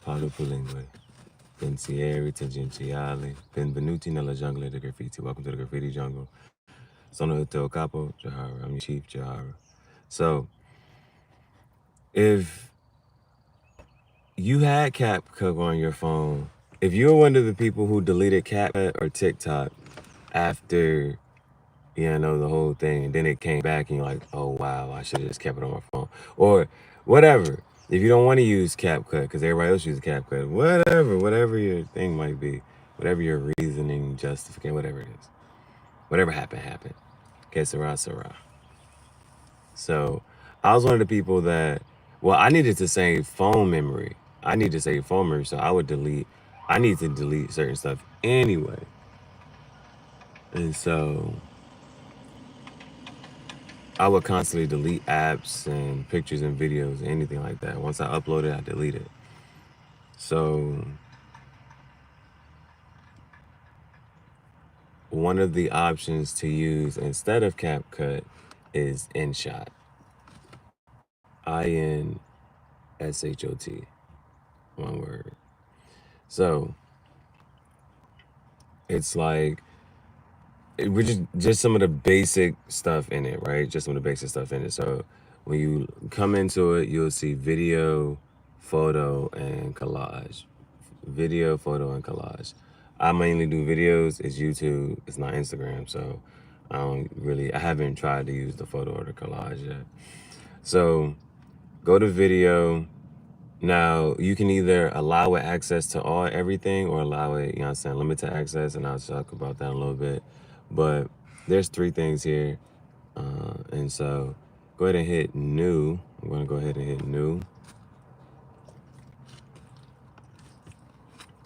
Parlo Pulingue. Pensieri tangentiali. Benvenuti nella jungle di graffiti. Welcome to the graffiti jungle. Sono il teo capo, Gihareh. I'm your chief, Gihareh. So, if you had CapCut on your phone, if you're one of the people who deleted CapCut or TikTok after, the whole thing, and then it came back and you're like, oh wow, I should have just kept it on my phone. Or whatever. If you don't want to use CapCut because everybody else uses CapCut, whatever your thing might be, whatever your reasoning, justification, whatever it is. Whatever happened. Que sera, sera. So I was one of the people that, I needed to save phone memory. So I need to delete certain stuff anyway. And so I would constantly delete apps and pictures and videos, anything like that. Once I upload it, I delete it. So one of the options to use instead of CapCut is InShot. INSHOT. One word. So it's like we're just some of the basic stuff in it, right? Just some of the basic stuff in it. So when you come into it, you'll see video, photo, and collage. Video, photo, and collage. I mainly do videos. It's YouTube. It's not Instagram. So I haven't tried to use the photo or the collage yet. So go to video. Now, you can either allow it access to everything or allow it, limited access, and I'll talk about that in a little bit. But there's 3 things here. And so go ahead and hit new. I'm going to go ahead and hit new.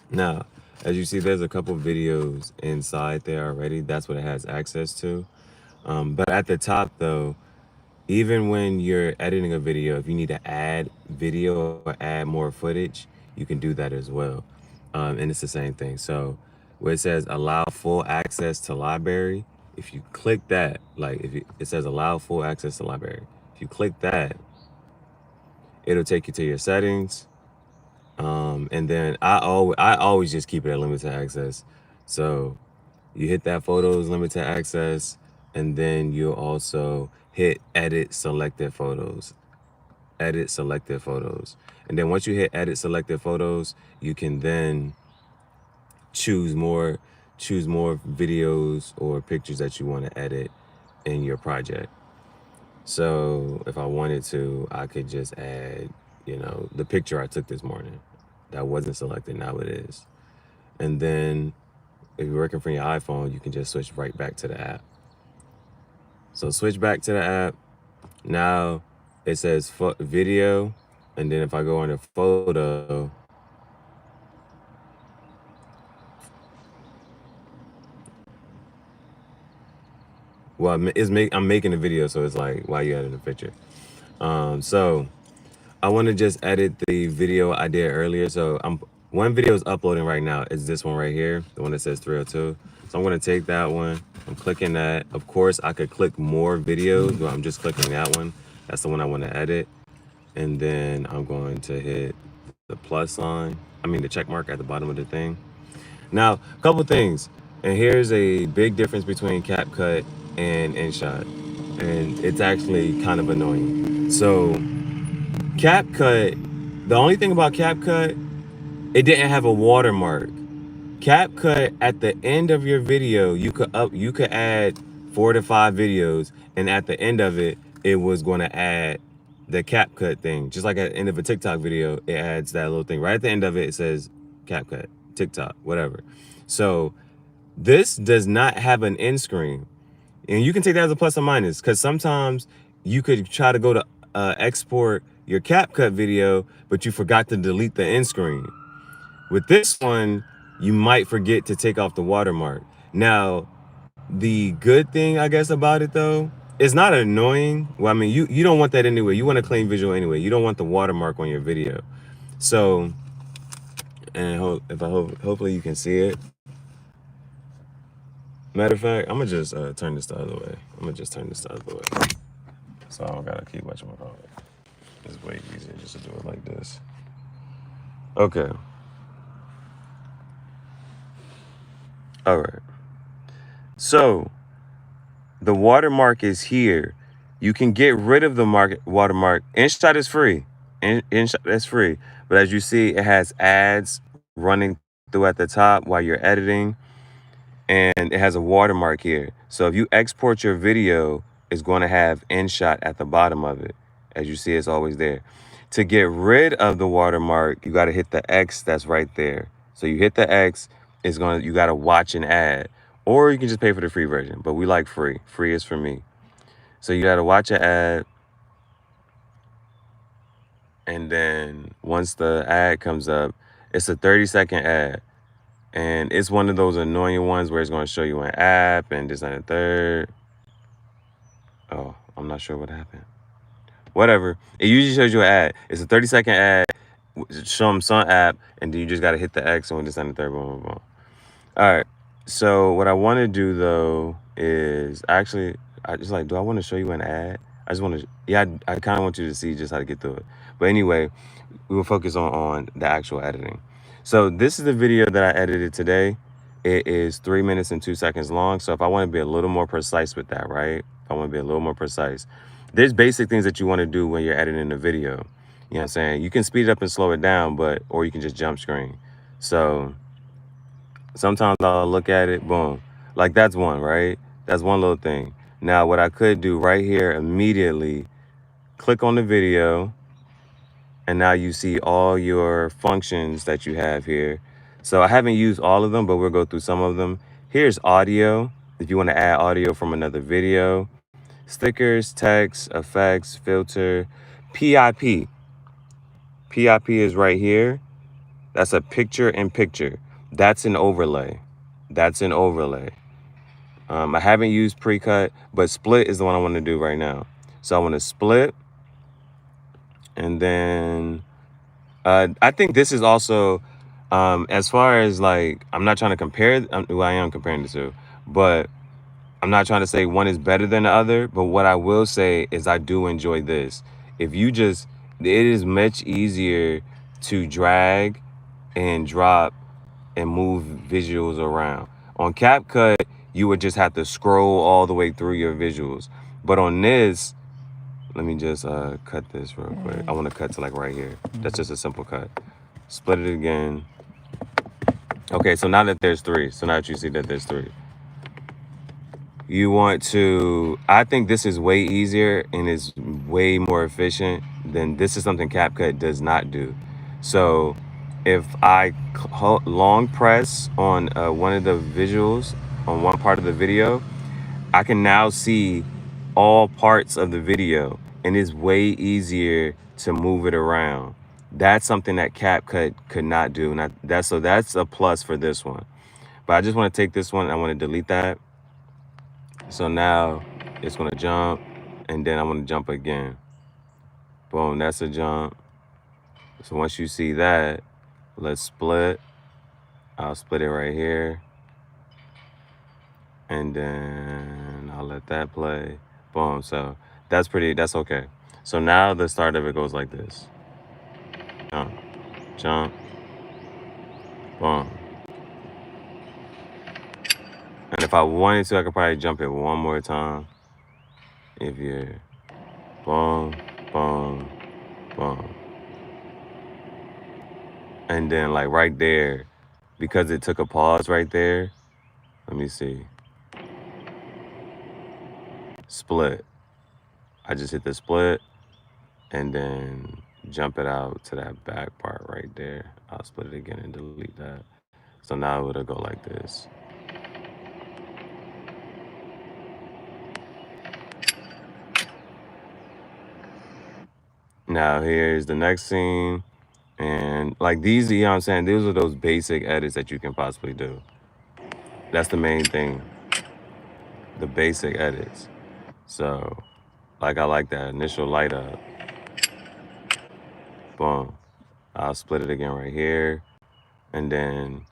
Now, as you see, there's a couple videos inside there already. That's what it has access to. But at the top, though, even when you're editing a video, if you need to add video or add more footage, you can do that as well. And it's the same thing. So where it says allow full access to library, if you click that, it says allow full access to library. If you click that, it'll take you to your settings. And then I always just keep it at limited access. So you hit that photos limited access, and then you'll also hit edit selected photos. Edit selected photos. And then once you hit edit selected photos, you can then choose more videos or pictures that you want to edit in your project. So if I wanted to, I could just add, the picture I took this morning. That wasn't selected, now it is. And then if you're working from your iPhone, you can just switch right back to the app. So switch back to the app. Now it says video. And then if I go on a photo, I'm making a video, so it's like, why you adding a picture? So I want to just edit the video I did earlier. So one video is uploading right now. It's this one right here, the one that says 302. So I'm going to take that one. I'm clicking that. Of course, I could click more videos, but I'm just clicking that one. That's the one I want to edit. And then I'm going to hit the the check mark at the bottom of the thing. Now, a couple things. And here's a big difference between CapCut and InShot. And it's actually kind of annoying. So CapCut, the only thing about CapCut, it didn't have a watermark. CapCut, at the end of your video, you could add 4 to 5 videos, and at the end of it, it was going to add the CapCut thing. Just like at the end of a TikTok video, it adds that little thing. Right at the end of it, it says CapCut, TikTok, whatever. So this does not have an end screen. And you can take that as a plus or minus, because sometimes you could try to go to export your CapCut video, but you forgot to delete the end screen. With this one, you might forget to take off the watermark. Now, the good thing, I guess, about it, though, it's not annoying. Well, I mean, you don't want that anyway. You want a clean visual anyway. You don't want the watermark on your video. So, and hopefully you can see it. Matter of fact, I'm gonna just turn this the other way. So I don't gotta keep watching my phone. It's way easier just to do it like this. Okay. All right. So the watermark is here. You can get rid of the watermark. InShot is free. InShot is free. But as you see, it has ads running through at the top while you're editing. And it has a watermark here. So if you export your video, it's going to have InShot at the bottom of it. As you see, it's always there. To get rid of the watermark, you got to hit the X that's right there. So you hit the X, you got to watch an ad. Or you can just pay for the free version, but we like free. Free is for me. So you got to watch an ad. And then once the ad comes up, it's a 30-second ad. And it's one of those annoying ones where it's going to show you an app and this and the third. Oh, I'm not sure what happened. Whatever. It usually shows you an ad. It's a 30-second ad. Show them some app, and then you just got to hit the X and we just on the third. Boom, boom, boom. All right. So what I want to do, though, is actually, I just like, do I want to show you an ad? I just want to, yeah, I kind of want you to see just how to get through it. But anyway, we will focus on the actual editing. So this is the video that I edited today. It is 3 minutes and 2 seconds long. So if I want to be a little more precise with that, right? If I want to be a little more precise, there's basic things that you want to do when you're editing a video. You know what I'm saying? You can speed it up and slow it down, or you can just jump screen. So sometimes I'll look at it, boom. Like that's one, right? That's one little thing. Now what I could do right here immediately, click on the video, and now you see all your functions that you have here. So I haven't used all of them, but we'll go through some of them. Here's audio, if you want to add audio from another video. Stickers, text, effects, filter, PIP. PIP is right here. That's a picture in picture. That's an overlay. That's an overlay. I haven't used pre-cut, but split is the one I want to do right now. So I want to split, and then I think this is also, as far as like, I'm not trying to compare, well, I am comparing the two, but I'm not trying to say one is better than the other. But what I will say is I do enjoy this. If you just, it is much easier to drag and drop and move visuals around. On CapCut, you would just have to scroll all the way through your visuals. But on this, let me just cut this real quick. I want to cut to like right here. That's just a simple cut. Split it again. Okay, so now that there's three, so now that you see that there's three, you want to, I think this is way easier and is way more efficient than, this is something CapCut does not do. So if I long press on one of the visuals on one part of the video, I can now see all parts of the video, and it's way easier to move it around. That's something that CapCut could not do. And that's a plus for this one. But I just want to take this one, I want to delete that. So now it's going to jump, and then I'm going to jump again. Boom, that's a jump. So once you see that, let's split. I'll split it right here. And then I'll let that play. Boom, so that's okay. So now the start of it goes like this. Jump, jump, boom. And if I wanted to, I could probably jump it one more time. If you're, boom, boom, boom. And then like right there, because it took a pause right there, let me see. Split. I just hit the split and then jump it out to that back part right there. I'll split it again and delete that. So now it'll go like this. Now here's the next scene. And like these, you know what I'm saying? These are those basic edits that you can possibly do. That's the main thing. The basic edits. So like I like that initial light up. Boom. I'll split it again right here. And then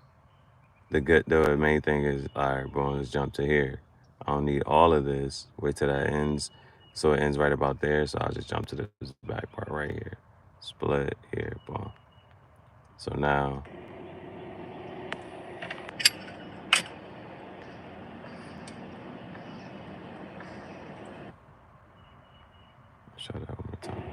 the main thing is, all right, boom, let's jump to here. I don't need all of this. Wait till that ends. So it ends right about there. So I'll just jump to this back part right here. Split here, boom. So now, show that one more time.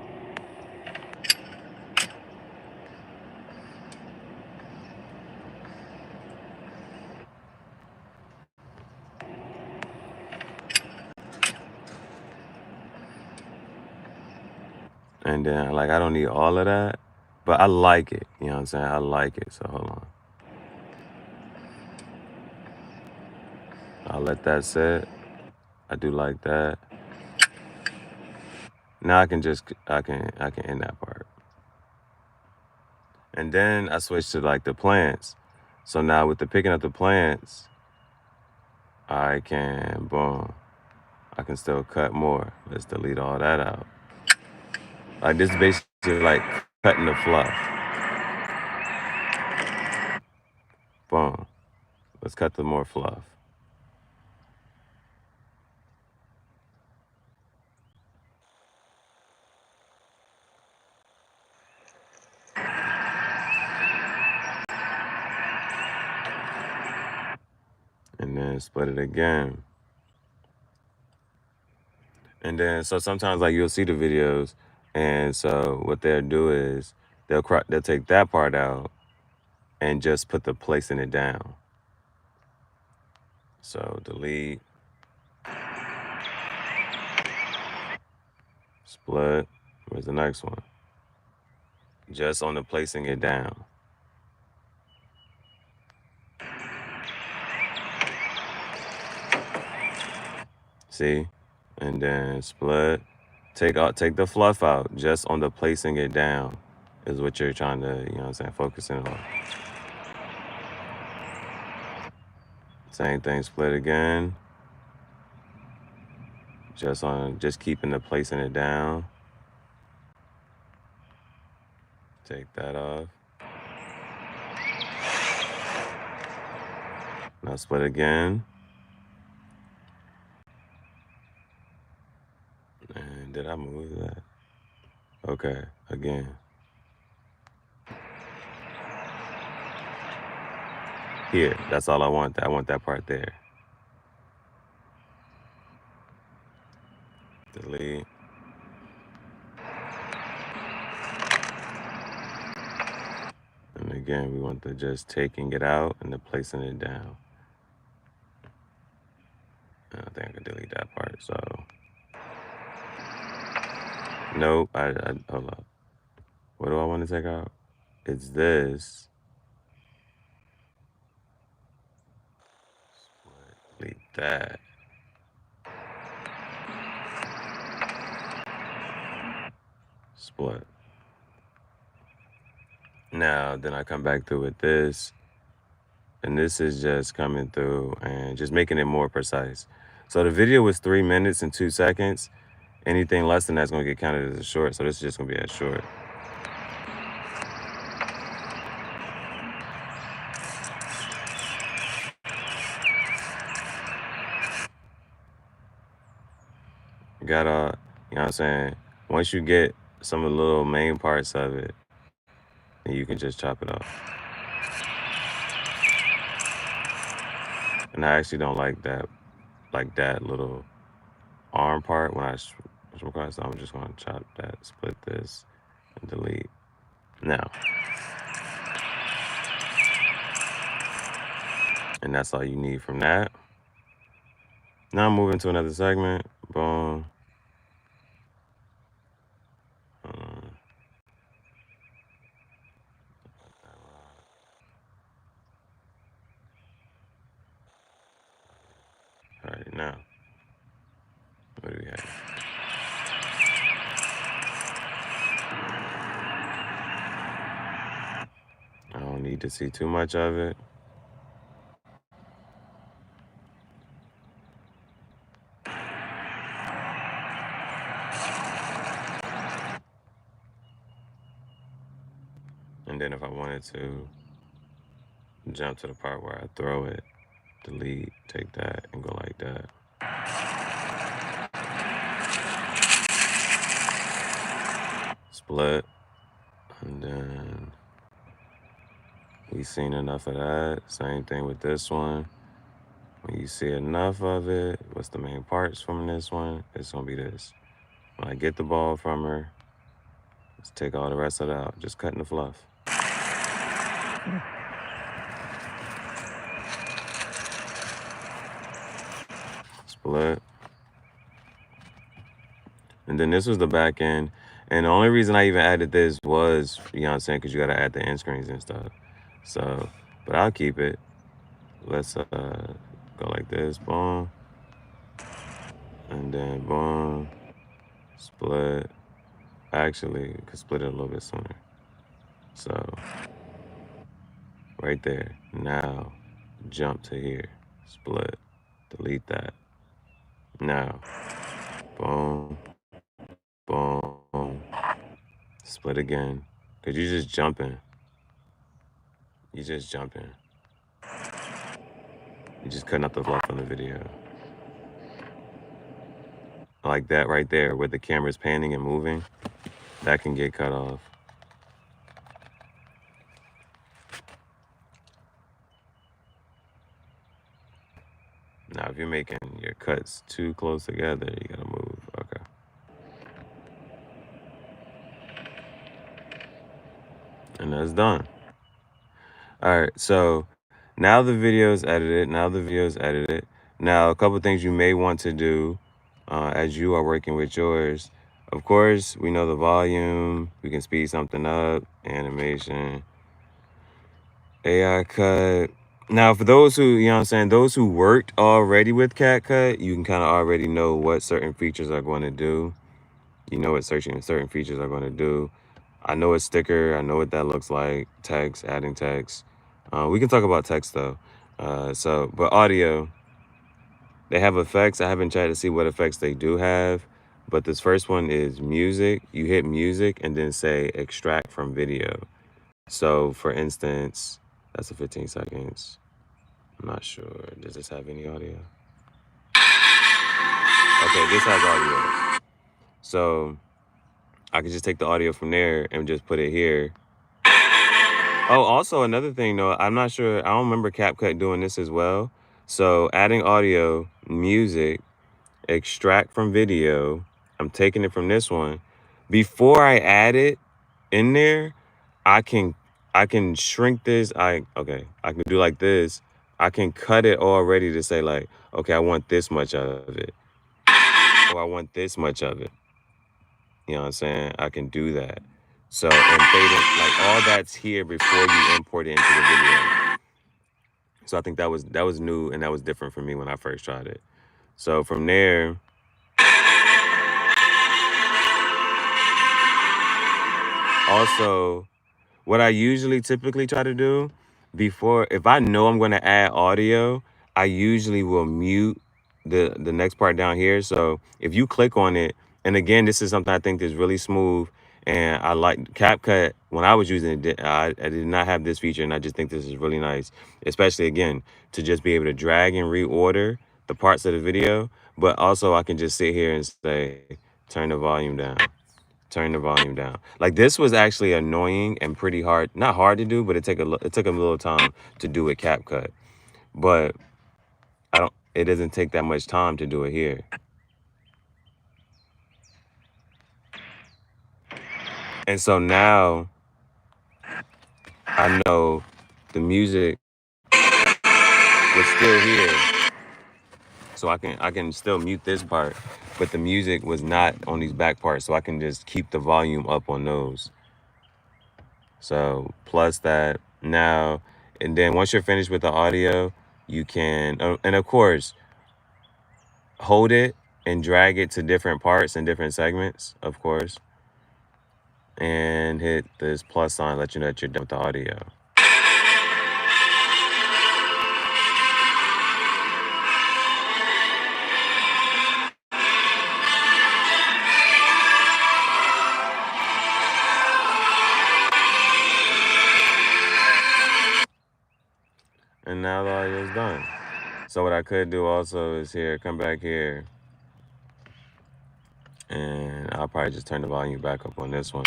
And then, like, I don't need all of that, but I like it. You know what I'm saying? I like it. So hold on. I'll let that sit. I do like that. Now I can end that part. And then I switch to like the plants. So now with the picking up the plants, I can, boom, I can still cut more. Let's delete all that out. Like this is basically like cutting the fluff. Boom. Let's cut the more fluff. And then split it again. And then, so sometimes like you'll see the videos, and so what they'll do is they'll take that part out and just put the placing it down. So delete, split. Where's the next one? Just on the placing it down. See? And then split. Take the fluff out. Just on the placing it down is what you're trying to, you know what I'm saying, focusing on. Same thing, split again. Just keeping the placing it down. Take that off. Now split again. And did I move that? Okay, again. Here, that's all I want. I want that part there. Delete. And again, we want the just taking it out and the placing it down. I think I can delete that part, so. Nope, hold up. What do I want to take out? It's this. Delete that. Split. Now, then I come back through with this. And this is just coming through and just making it more precise. So the video was 3 minutes and 2 seconds. Anything less than that's gonna get counted as a short. So this is just gonna be a short. Gotta, you know what I'm saying? Once you get some of the little main parts of it, then you can just chop it off. And I actually don't like that little arm part when I record, so I'm just gonna chop that, split this, and delete. Now. And that's all you need from that. Now I'm moving to another segment. Boom. All right, now, what do we have? I don't need to see too much of it. And then if I wanted to jump to the part where I throw it, delete, take that, and go like that. Split, and then We seen enough of that. Same thing with this one. When you see enough of it, what's the main parts from this one? It's gonna be this. When I get the ball from her, let's take all the rest of it out. Just cutting the fluff. Split. And then this was the back end. And the only reason I even added this was, you know what I'm saying, because you got to add the end screens and stuff. So, but I'll keep it. Let's go like this, boom. And then boom, split. Actually, we could split it a little bit sooner. So, right there. Now, jump to here, split, delete that. Now, boom, boom, split again. Because you're just jumping. You're just jumping. You're just cutting up the fluff on the video. Like that right there, where the camera's panning and moving, that can get cut off. Now, if you're making your cuts too close together, you gotta move. Okay. And that's done. All right, so now the video is edited. Now, a couple things you may want to do as you are working with yours. Of course, we know the volume. We can speed something up. Animation. AI cut. Now, for those who, you know what I'm saying, those who worked already with CapCut, you can kind of already know what certain features are going to do. You know what certain features are going to do. I know a sticker. I know what that looks like. Text, adding text. We can talk about text, though. But audio, they have effects. I haven't tried to see what effects they do have. But this first one is music. You hit music and then say extract from video. So, for instance, that's a 15 seconds. I'm not sure. Does this have any audio? Okay, this has audio. So I could just take the audio from there and just put it here. Oh, also another thing though, I'm not sure. I don't remember CapCut doing this as well. So adding audio, music, extract from video. I'm taking it from this one. Before I add it in there, I can shrink this. I can do like this. I can cut it already to say like, okay, I want this much of it. Or I want this much of it. You know what I'm saying? I can do that. So, and fade it, like all that's here before you import it into the video. So I think that was new and that was different for me when I first tried it. So from there, also, what I usually typically try to do before, if I know I'm going to add audio, I usually will mute the next part down here. So if you click on it, and again, this is something I think is really smooth, and I like CapCut. When I was using it, I did not have this feature, and I just think this is really nice, especially again to just be able to drag and reorder the parts of the video. But also, I can just sit here and say, turn the volume down. Turn the volume down. Like this was actually annoying and pretty hard. Not hard to do, but it took a little time to do with CapCut. But it doesn't take that much time to do it here. And so now I know the music was still here. So I can still mute this part, but the music was not on these back parts. So I can just keep the volume up on those. So plus that now, and then once you're finished with the audio, you can, and of course, hold it and drag it to different parts and different segments, of course, and hit this plus sign, let you know that you're done with the audio. And now the audio is done. So what I could do also is here, come back here, and I'll probably just turn the volume back up on this one.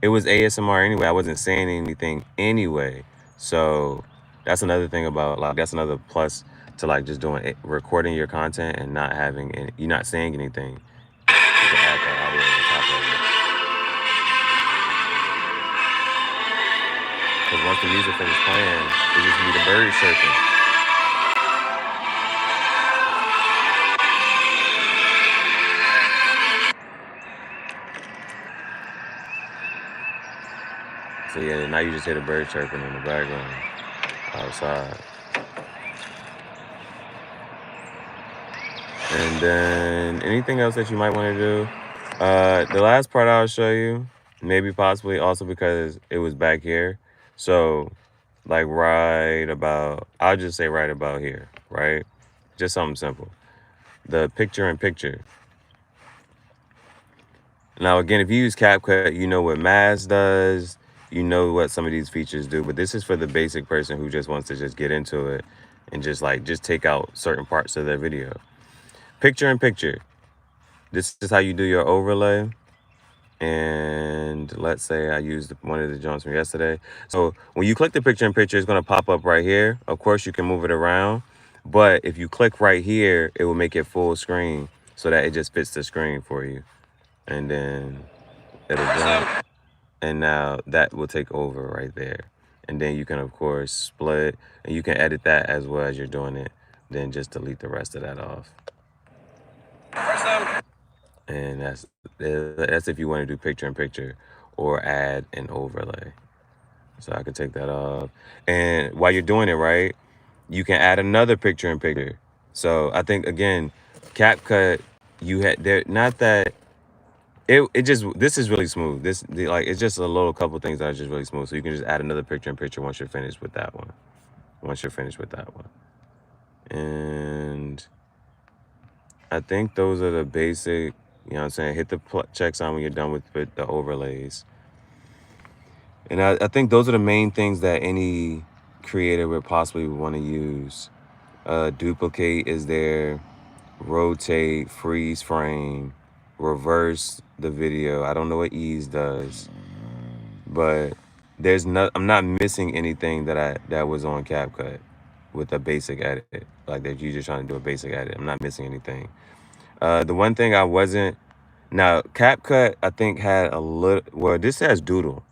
It was ASMR anyway. I wasn't saying anything anyway. So that's another thing about, like, that's another plus to like just doing it, recording your content and not having any, you're not saying anything. You can add that audio on top of it. Because once the music finishes playing, it just be the birds chirping. So yeah, now you just hear the bird chirping in the background outside. And then anything else that you might want to do? The last part I'll show you, maybe possibly also because it was back here. So like right about, I'll just say right about here, right? Just something simple. The picture in picture. Now, again, if you use CapCut, you know what mask does, you know what some of these features do, but this is for the basic person who just wants to just get into it and just take out certain parts of their video. Picture in picture. This is how you do your overlay. And let's say I used one of the joints from yesterday. So when you click the picture in picture, it's going to pop up right here. Of course, you can move it around. But if you click right here, it will make it full screen so that it just fits the screen for you. And then it'll jump. And now that will take over right there. And then you can, of course, split. And you can edit that as well as you're doing it. Then just delete the rest of that off. And that's if you want to do picture in picture or add an overlay. So I could take that off. And while you're doing it, right, you can add another picture in picture. So I think, again, CapCut, you had there, not that it just, this is really smooth. Like, it's just a little couple things that are just really smooth. So you can just add another picture in picture once you're finished with that one. And I think those are the basic, you know what I'm saying? Hit the check sign when you're done with the overlays. And I think those are the main things that any creator would possibly want to use. Duplicate is there, rotate, freeze frame, reverse the video. I don't know what ease does, but I'm not missing anything that was on CapCut with a basic edit. Like that you're just trying to do a basic edit. I'm not missing anything. The one thing I wasn't, now CapCut I think had a little, well, this has doodle.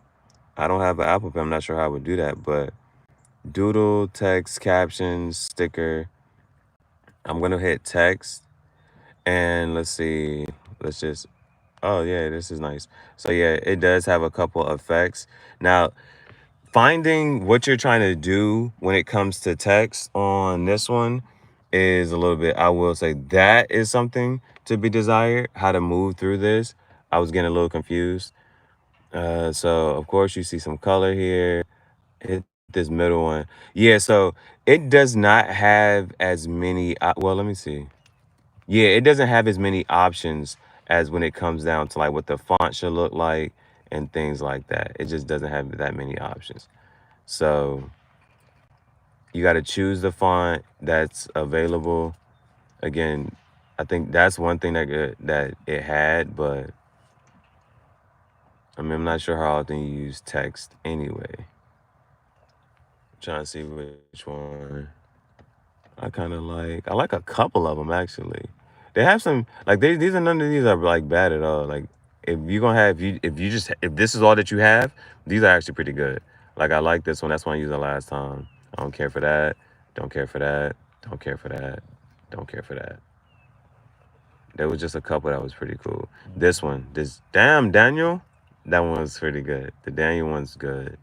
I don't have an Apple Pen. I'm not sure how I would do that, but doodle, text, captions, sticker. I'm going to hit text and let's see. Let's just, oh yeah, this is nice. So yeah, it does have a couple effects. Now, finding what you're trying to do when it comes to text on this one is a little bit, I will say that is something to be desired, how to move through this. I was getting a little confused. So of course you see some color here. Hit this middle one. Yeah, so it does not have as many, well, let me see. Yeah, it doesn't have as many options as when it comes down to like what the font should look like and things like that. It just doesn't have that many options. So you got to choose the font that's available. Again, I think that's one thing that it had, but I mean, I'm not sure how often you use text anyway. I'm trying to see which one I like a couple of them actually. They have some, like, these are, none of these are like bad at all. Like, if you're gonna have, if this is all that you have, these are actually pretty good. Like, I like this one. That's one I used the last time. I don't care for that. Don't care for that. Don't care for that. Don't care for that. There was just a couple that was pretty cool. This one, damn Daniel, that one's pretty good. The Daniel one's good.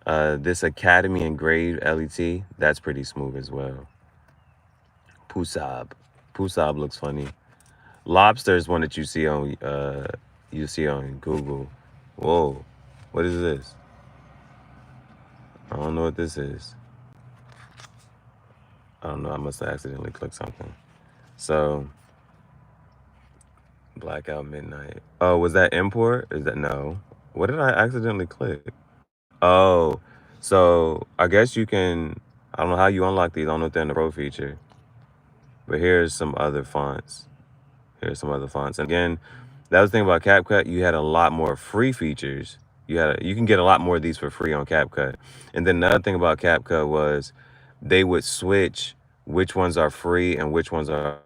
This Academy engraved LET, that's pretty smooth as well. Pusab. Pusab looks funny. Lobster is one that you see on Google. Whoa, what is this? I don't know what this is. I don't know. I must have accidentally clicked something. So, Blackout Midnight. Oh, was that import? Is that no? What did I accidentally click? Oh, so I guess you can. I don't know how you unlock these. I don't know if they're in the Pro feature. But here's some other fonts. And again, that was the thing about CapCut. You had a lot more free features You can get a lot more of these for free on CapCut. And then another thing about CapCut was they would switch which ones are free and which ones are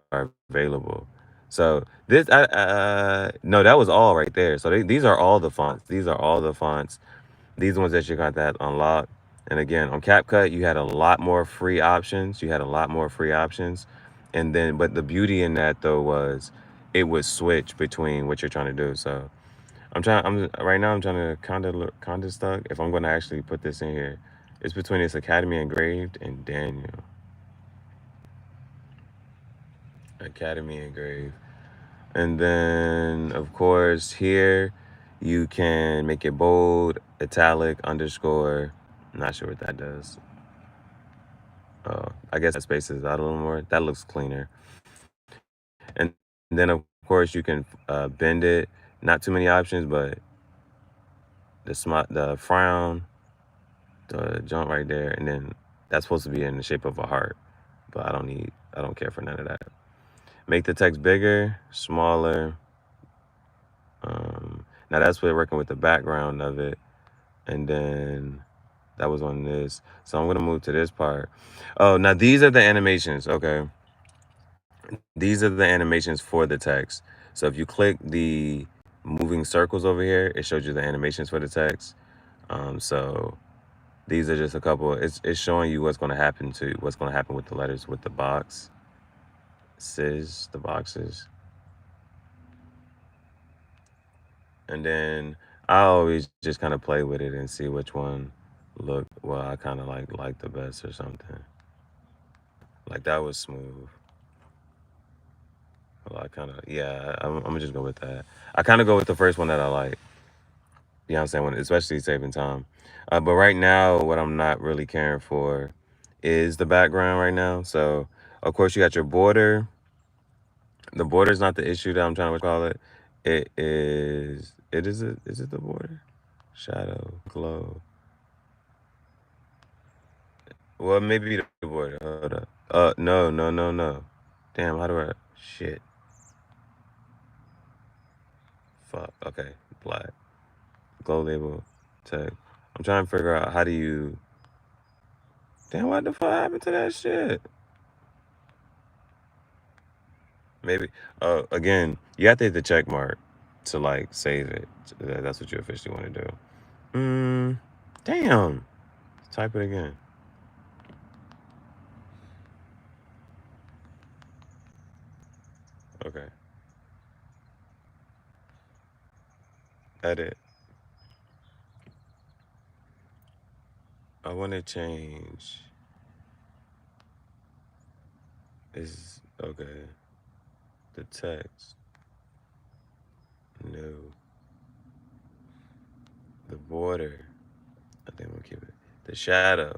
available. So this, no, that was all right there. So these are all the fonts. These are all the fonts. These ones that you got that unlocked. And again, on CapCut, you had a lot more free options. You had a lot more free options. And then, but the beauty in that though was it would switch between what you're trying to do. So I'm right now I'm trying to kind of stuck. If I'm going to actually put this in here, it's between this Academy Engraved and Daniel. Academy Engraved. And then, of course, here you can make it bold, italic, underscore. I'm not sure what that does. I guess that spaces out a little more. That looks cleaner. And then, of course, you can bend it. Not too many options, but the frown, the jump right there, and then that's supposed to be in the shape of a heart. But I don't care for none of that. Make the text bigger, smaller. Now that's what working with the background of it. And then that was on this. So I'm gonna move to this part. Oh, now these are the animations, okay? These are the animations for the text. So if you click the moving circles over here, it shows you the animations for the text. So these are just a couple. It's showing you what's gonna happen with the letters with the the boxes. And then I always just kind of play with it and see which one I kind of like the best or something. Like that was smooth. Well, I kind of yeah. I'm gonna just go with that. I kind of go with the first one that I like. You know what I'm saying? Especially saving time. But right now, what I'm not really caring for is the background right now. So of course you got your border. The border is not the issue that I'm trying to call it. It is. It is. Is it the border? Shadow, glow. Well, maybe the border. Hold up. No, no, no, no. Damn, how do I? Shit. Fuck. Okay. Black. Glow label. Tag. I'm trying to figure out how do you. Damn, what the fuck happened to that shit? Maybe. Again, you have to hit the check mark to like save it. That's what you officially want to do. Damn. Type it again. Okay. Edit. I want to change. Is okay. The text. No. The border. I think we'll keep it. The shadow.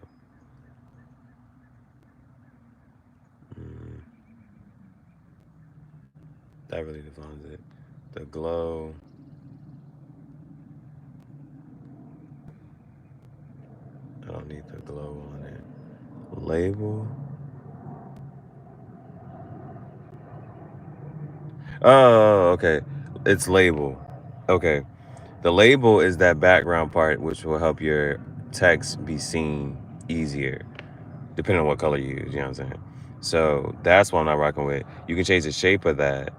Mm, that really defines it. The glow. I don't need the glow on it. Label. Oh, okay. It's label. Okay. The label is that background part which will help your text be seen easier, depending on what color you use, you know what I'm saying? So that's what I'm not rocking with. You can change the shape of that.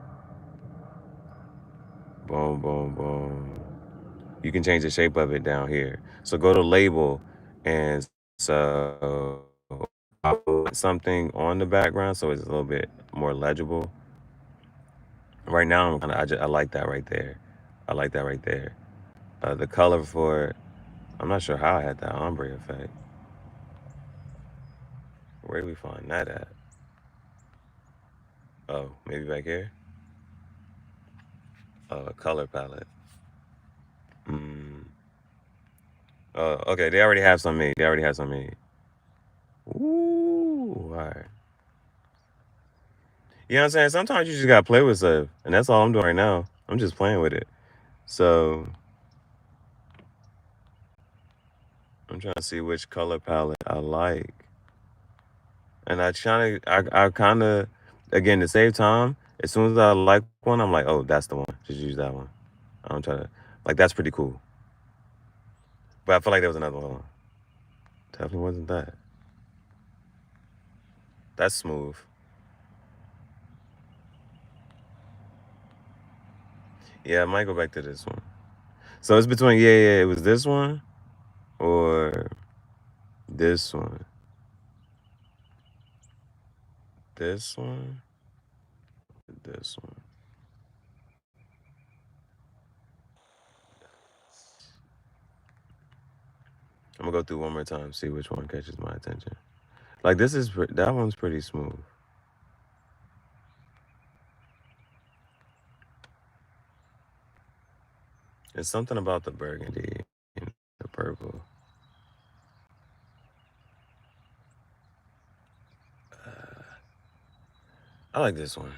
Boom, boom, boom. You can change the shape of it down here. So go to label, and so I put something on the background so it's a little bit more legible. Right now, I like that right there. I like that right there. The color for, I'm not sure how I had that ombre effect. Where do we find that at? Oh, maybe back here? Color palette. Mm. Okay, they already have some made. They already have some made. Ooh, all right. You know what I'm saying? Sometimes you just gotta play with stuff, and that's all I'm doing right now. I'm just playing with it. So I'm trying to see which color palette I like, and I kind of, again, to save time. As soon as I like one, I'm like, oh, that's the one. Just use that one. I don't try to, like, that's pretty cool. But I feel like there was another one. Definitely wasn't that. That's smooth. Yeah, I might go back to this one. So it's between, it was this one or this one. This one, this one. I'm gonna go through one more time, see which one catches my attention. Like this is, that one's pretty smooth. It's something about the burgundy and the purple. I like this one.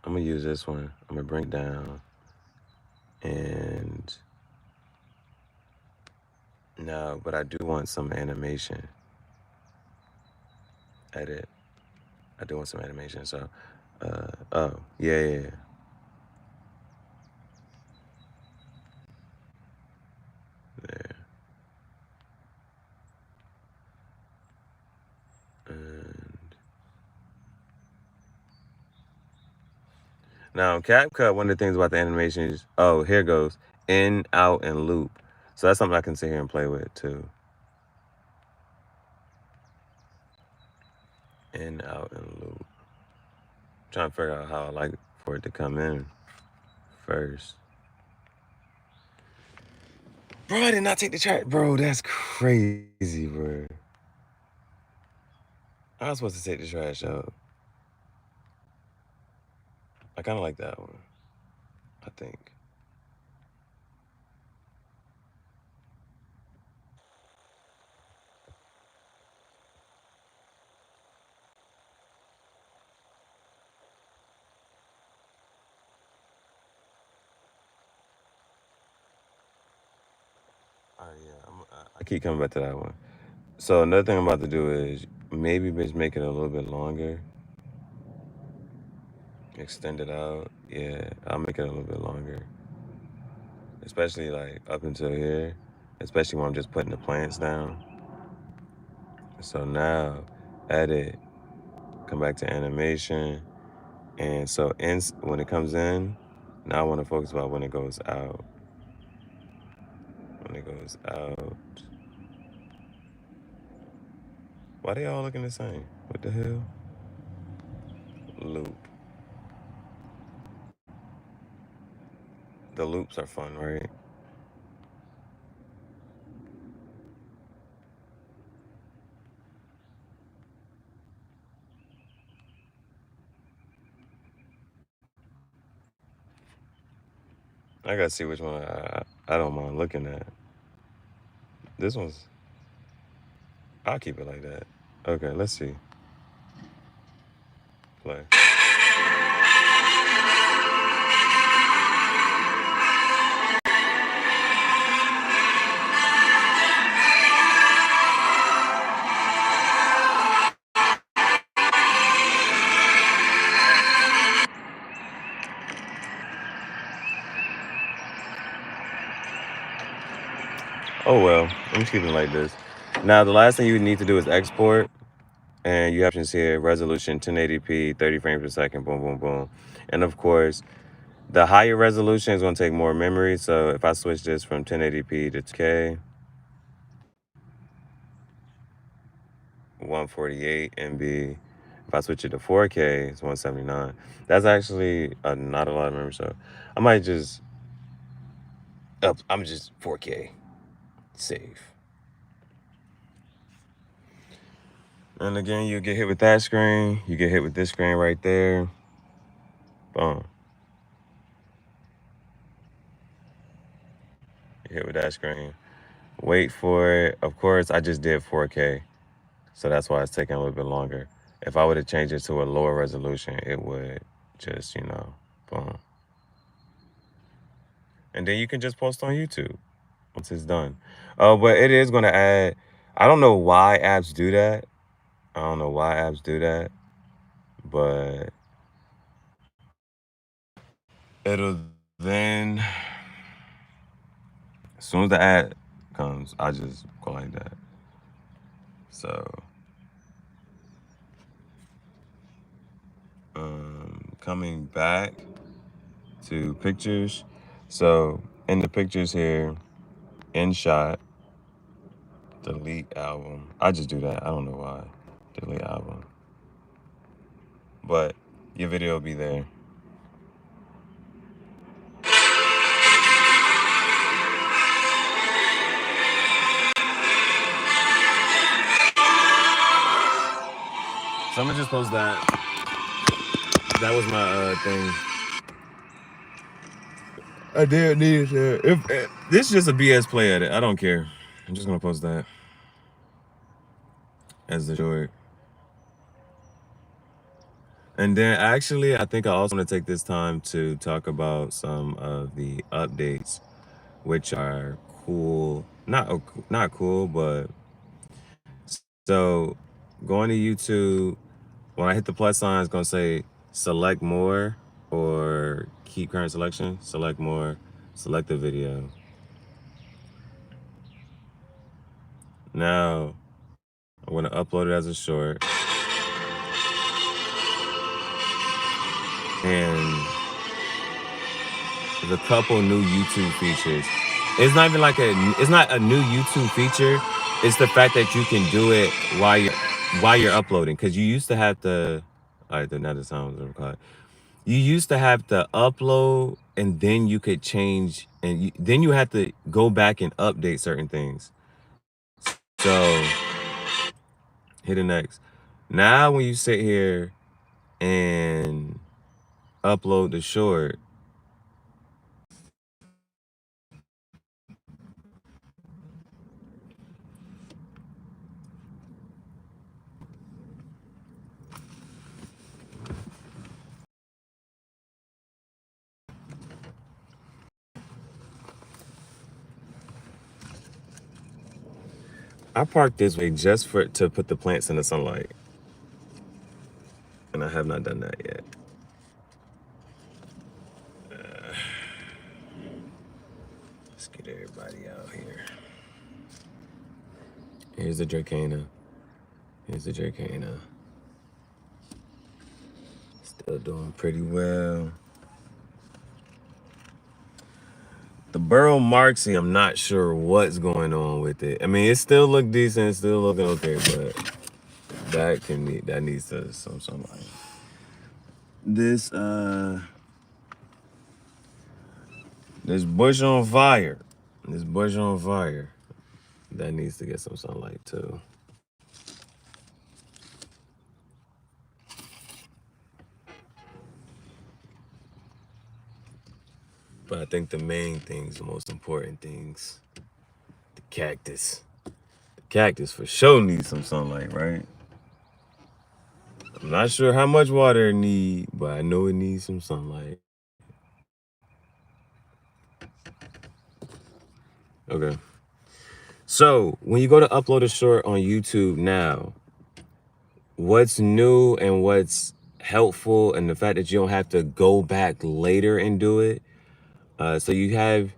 I'm gonna use this one. I'm gonna bring it down. And no, but I do want some animation. Edit. I do want some animation. So, oh, yeah. There. And now, CapCut, one of the things about the animation is, oh, here goes in, out, and loop. So that's something I can sit here and play with too. In, out, and loop. I'm trying to figure out how I like for it to come in first. Bro, I did not take the trash. Bro, that's crazy, bro. I was supposed to take the trash out. I kind of like that one, I think. I keep coming back to that one. So another thing I'm about to do is maybe just make it a little bit longer. Extend it out. Yeah, I'll make it a little bit longer. Especially like up until here. Especially when I'm just putting the plants down. So now, edit, come back to animation. And so when it comes in, now I want to focus about when it goes out. When it goes out. Why they all looking the same? What the hell? Loop. The loops are fun, right? I gotta see which one I don't mind looking at. This one's, I'll keep it like that. Okay, let's see. Play. Oh well, I'm just keeping it like this. Now the last thing you need to do is export, and you have options here: resolution 1080p, 30 frames per second, boom, boom, boom. And of course, the higher resolution is going to take more memory. So if I switch this from 1080p to 2K, 148 MB. If I switch it to 4K, it's 179. That's actually not a lot of memory. So I might just I'm just 4K save. And again, you get hit with that screen. You get hit with this screen right there. Boom. You hit with that screen. Wait for it. Of course, I just did 4K. So that's why it's taking a little bit longer. If I would have changed it to a lower resolution, it would just, boom. And then you can just post on YouTube once it's done. Oh, but it is going to add, I don't know why apps do that. I don't know why apps do that. But it'll then, as soon as the ad comes, I just go like that. So coming back to pictures. So in the pictures here, in shot, delete album. I just do that. I don't know why. Delete album. But your video will be there. So I'm gonna just post that. That was my thing. I did need to. If this is just a BS play edit, I don't care. I'm just gonna post that as the short. And then actually, I think I also want to take this time to talk about some of the updates, which are cool. Not cool, but so going to YouTube, when I hit the plus sign, it's gonna say select more or keep current selection. Select more, select the video. Now I'm gonna upload it as a short, and there's a couple new YouTube features. It's not a new YouTube feature. It's the fact that you can do it while you're uploading. Cause you used to have to. All right, now the sound was recorded. You used to have to upload, and then you could change, and then you had to go back and update certain things. So hit the next. Now when you sit here and upload the short, I parked this way just to put the plants in the sunlight, and I have not done that yet. Let's get everybody out here. Here's the Dracana. Here's the Dracana. Still doing pretty well. The Burrow Marksy, I'm not sure what's going on with it. I mean, it still look decent, it's still looking okay, but that needs to some like this this bush on fire. This bush on fire. That needs to get some sunlight too. But I think the main things, the most important things, the cactus. The cactus for sure needs some sunlight, right? I'm not sure how much water it needs, but I know it needs some sunlight. Okay. So when you go to upload a short on YouTube now, what's new and what's helpful, and the fact that you don't have to go back later and do it. So you have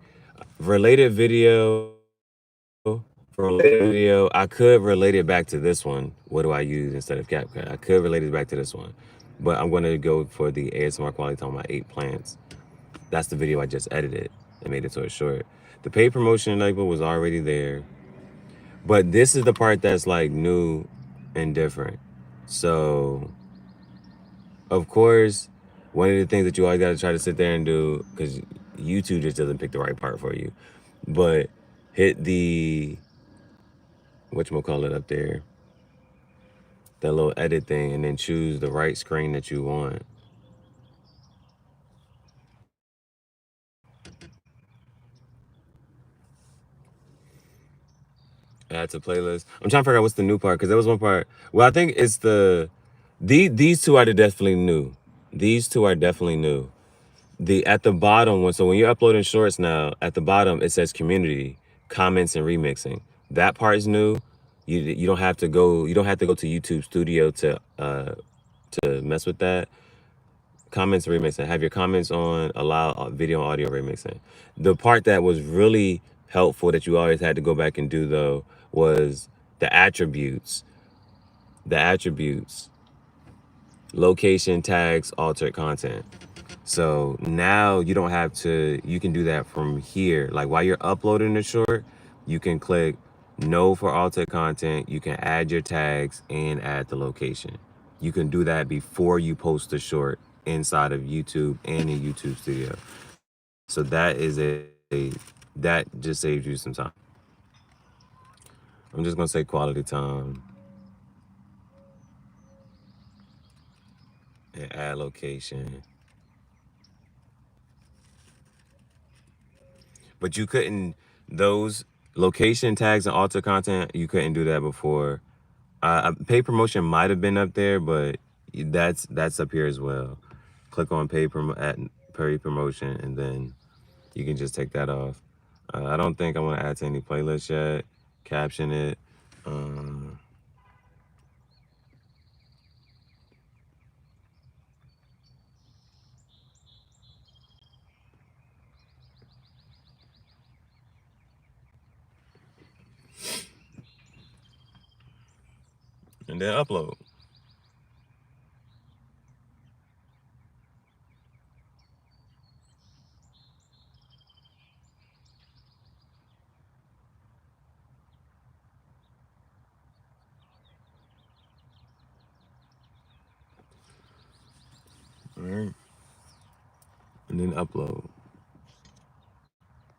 related video. For related video, I could relate it back to this one. What do I use instead of CapCut? I could relate it back to this one, but I'm going to go for the ASMR quality talking about 8 plants. That's the video I just edited and made it to a short. The paid promotion label was already there, but this is the part that's like new and different. So, of course, one of the things that you always got to try to sit there and do, because YouTube just doesn't pick the right part for you, but hit the whatchamacallit up there, that little edit thing, and then choose the right screen that you want. Add to playlist. I'm trying to figure out what's the new part, because there was one part. Well, I think it's these two are definitely new. These two are definitely new. At the bottom one, so when you're uploading shorts now, at the bottom it says community, comments and remixing. That part is new. You don't have to go to YouTube Studio to mess with that. Comments remixing. Have your comments on, allow video and audio remixing. The part that was really helpful that you always had to go back and do though was the attributes. The attributes, location, tags, altered content. So now you don't have to, you can do that from here. Like while you're uploading the short, you can click no for altered content. You can add your tags and add the location. You can do that before you post the short inside of YouTube and in YouTube Studio. So that is that just saves you some time. I'm just gonna say quality time and add location. But you couldn't, those location tags and alter content, you couldn't do that before. Paid promotion might have been up there, but that's up here as well. Click on paid promotion, and then you can just take that off. I don't think I want to add to any playlist yet. Caption it. Um, and then upload. All right. And then upload.